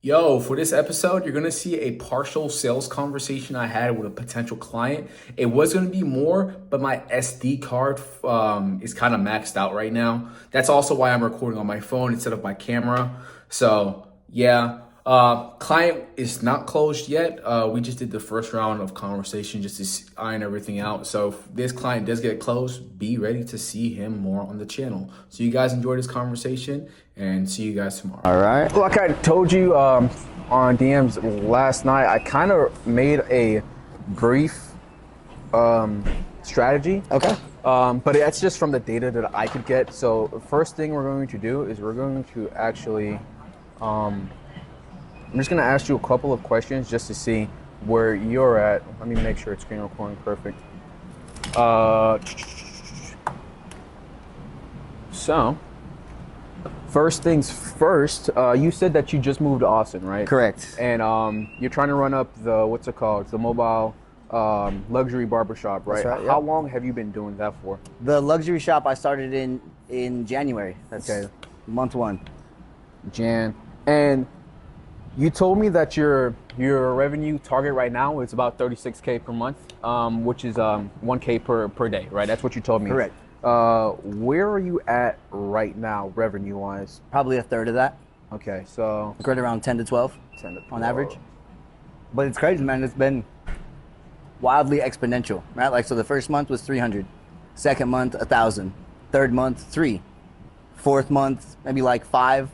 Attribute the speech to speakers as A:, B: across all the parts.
A: Yo, for this episode, you're gonna see a partial sales conversation I had with a potential client. It was gonna be more, but my SD card is kind of maxed out right now. That's also why I'm recording on my phone instead of my camera. So yeah, client is not closed yet. We just did the first round of conversation just to iron everything out. So if this client does get closed, be ready to see him more on the channel. So you guys enjoy this conversation and see you guys tomorrow.
B: All right. Like I told you on DMs last night, I kind of made a brief strategy.
C: Okay.
B: But that's just from the data that I could get. So first thing we're going to do is we're going to actually, I'm just going to ask you a couple of questions just to see where you're at. Let me make sure it's screen recording perfect. So, first things first, you said that you just moved to Austin, right?
C: Correct.
B: And you're trying to run up the, what's it called? The mobile luxury barbershop, right?
C: That's right, yep.
B: How long have you been doing that for?
C: The luxury shop I started in January. That's
B: Okay.
C: month one.
B: Jan. And you told me that your revenue target right now is about 36K per month, which is 1K per day, right? That's what you told me.
C: Correct.
B: Where are you at right now, revenue-wise?
C: Probably a third of that.
B: Okay, so
C: Right around 10 to 12
B: 10 to 12.
C: on average. But it's crazy, man. It's been wildly exponential, right? Like, so the first month was 300. Second month, 1,000. Third month, 3. Fourth month, maybe like 5.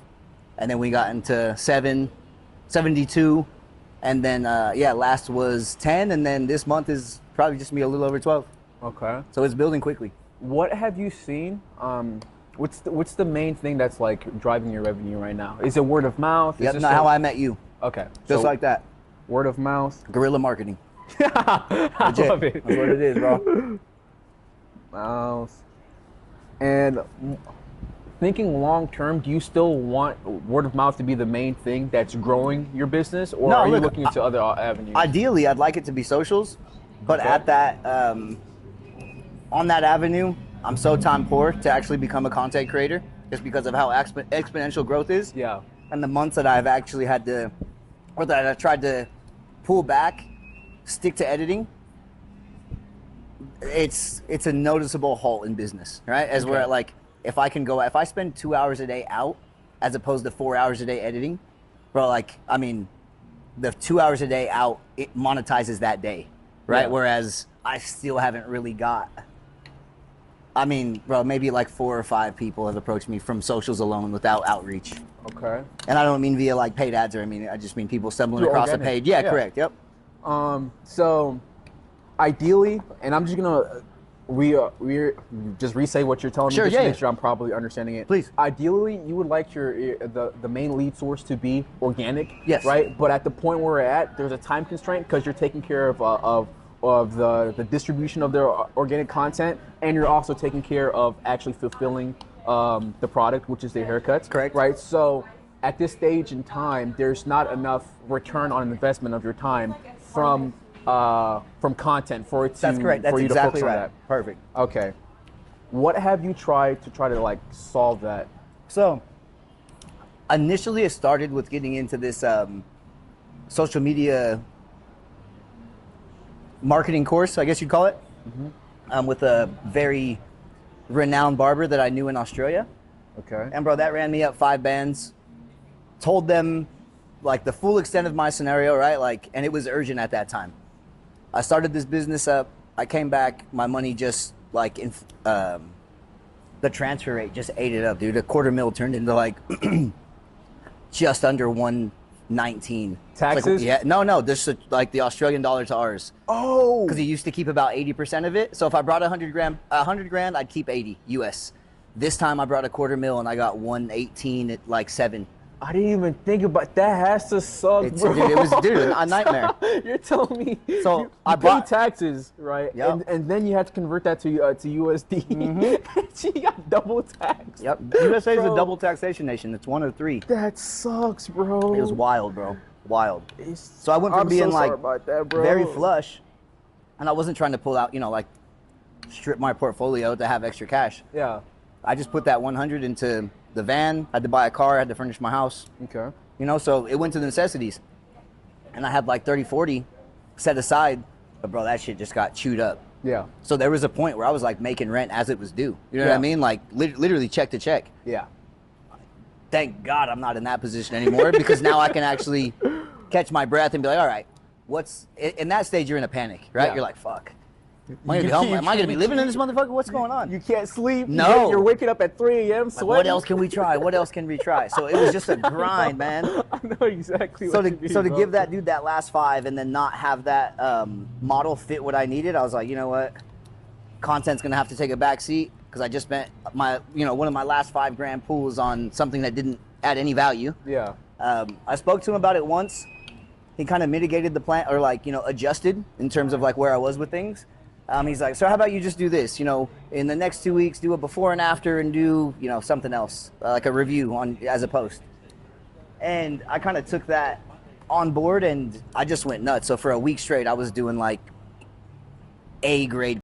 C: And then we got into 72. And then, last was 10. And then this month is probably just be a little over 12.
B: Okay.
C: So it's building quickly.
B: What have you seen? What's the main thing that's like driving your revenue right now? Is it word of mouth?
C: Yep, not how I met you.
B: Okay.
C: Just
B: so
C: like that.
B: word of mouth.
C: Guerrilla marketing.
B: I love it.
C: That's what it is, bro.
B: Mouth. And thinking long term, do you still want word of mouth to be the main thing that's growing your business, or
C: No,
B: are you
C: look,
B: looking into other avenues?
C: Ideally, I'd like it to be socials, but
B: Okay.
C: at that, on that avenue, I'm so time poor to actually become a content creator, just because of how exponential growth is.
B: Yeah.
C: And the months that I've actually had to, or that I've tried to pull back, stick to editing, it's a noticeable halt in business, right? As
B: Okay.
C: we're like, if I spend 2 hours a day out, as opposed to 4 hours a day editing, bro, like, I mean, the 2 hours a day out, it monetizes that day, right?
B: Yeah.
C: Whereas I still haven't really got, I mean, bro, maybe like 4 or 5 people have approached me from socials alone without outreach.
B: Okay.
C: And I don't mean via like paid ads, or I just mean people stumbling
B: Through
C: across
B: organic.
C: a page. Yeah,
B: Yeah.
C: correct, yep.
B: So ideally, and I'm just gonna we just re-say what you're telling me
C: Sure,
B: just
C: yeah,
B: to make
C: yeah.
B: sure I'm probably understanding it.
C: Please.
B: Ideally, you would like the main lead source to be organic,
C: Yes.
B: right? But at the point where we're at, there's a time constraint because you're taking care of the distribution of their organic content, and you're also taking care of actually fulfilling the product, which is their haircuts.
C: Correct.
B: Right. So at this stage in time, there's not enough return on investment of your time from content for it to
C: That's correct. That's
B: for you
C: exactly
B: to focus
C: right.
B: on that.
C: Perfect.
B: Okay. What have you tried to like solve that?
C: So, initially, it started with getting into this social media marketing course, I guess you'd call it, with a very renowned barber that I knew in Australia.
B: Okay.
C: And bro, that ran me up 5 bands. Told them like the full extent of my scenario, right? Like, and it was urgent at that time. I started this business up. I came back. My money just like the transfer rate just ate it up, dude. A $250,000 turned into like just under 119.
B: Taxes?
C: Like, yeah, no, just like the Australian dollar to ours.
B: Oh.
C: Because he used to keep about 80% of it. So if I brought 100 grand, I'd keep 80 US. This time I brought a $250,000 and I got 118 at like 7.
B: I didn't even think about that. Has to suck, bro.
C: Dude, it was a nightmare.
B: You're telling me
C: So
B: you
C: I
B: pay
C: bought
B: taxes, right?
C: Yep.
B: And then you have to convert that to USD. She got double taxed.
C: Yep. USA is a
B: Bro.
C: double taxation nation. It's 1 of 3.
B: That sucks, bro.
C: It was wild, bro. Wild.
B: It's-
C: So I went from
B: I'm
C: being
B: so sorry
C: like
B: about that, bro.
C: very flush, and I wasn't trying to pull out, like strip my portfolio to have extra cash.
B: Yeah.
C: I just put that 100 into the van. Had to buy a car. Had to furnish my house.
B: Okay.
C: You know, so it went to the necessities. And I had like 30, 40 set aside. But bro, that shit just got chewed up.
B: Yeah.
C: So there was a point where I was like making rent as it was due. You know what
B: Yeah.
C: I mean? Like literally check to check.
B: Yeah.
C: Thank God I'm not in that position anymore because now I can actually catch my breath and be like, all right, what's in that stage? You're in a panic, right?
B: Yeah.
C: You're like, fuck. Am I gonna be home? Am I gonna be living in this motherfucker? What's going on?
B: You can't sleep.
C: No.
B: You're waking up at 3 a.m.
C: Like,
B: sweating.
C: what else can we try? What else can we try? So it was just a grind, man.
B: I know exactly
C: So
B: what you mean,
C: to
B: bro.
C: give that dude that last 5 and then not have that model fit what I needed, I was like, you know what? Content's gonna have to take a back seat because I just spent one of my last $5,000 pools on something that didn't add any value.
B: Yeah.
C: I spoke to him about it once. He kind of mitigated the plan, or adjusted in terms of like where I was with things. He's like, so how about you just do this? In the next 2 weeks, do a before and after, and do something else, like a review on as a post. And I kind of took that on board, and I just went nuts. So for a week straight, I was doing like A grade